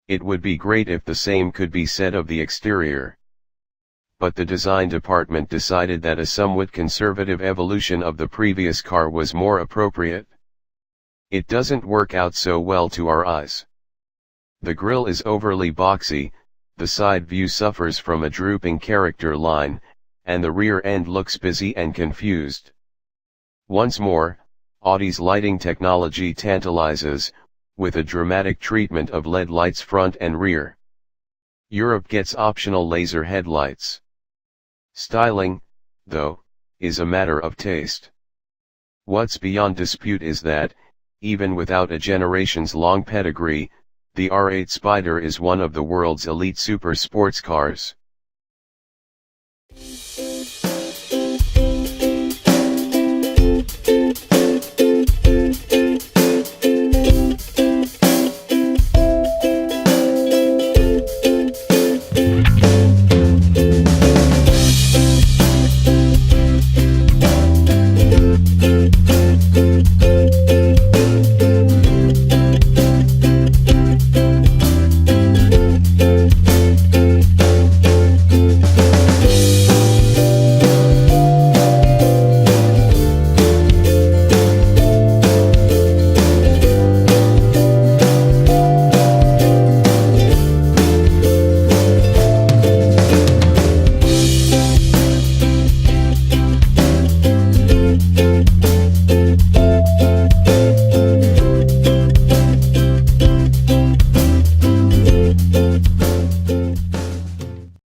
It would be great if the same could be said of the exterior. But the design department decided that a somewhat conservative evolution of the previous car was more appropriate. It doesn't work out so well to our eyes. The grille is overly boxy, the side view suffers from a drooping character line, and the rear end looks busy and confused. Once more, Audi's lighting technology tantalizes, with a dramatic treatment of LED lights front and rear. Europe gets optional laser headlights. Styling, though, is a matter of taste. What's beyond dispute is that, even without a generations-long pedigree, the R8 Spyder is one of the world's elite super sports cars.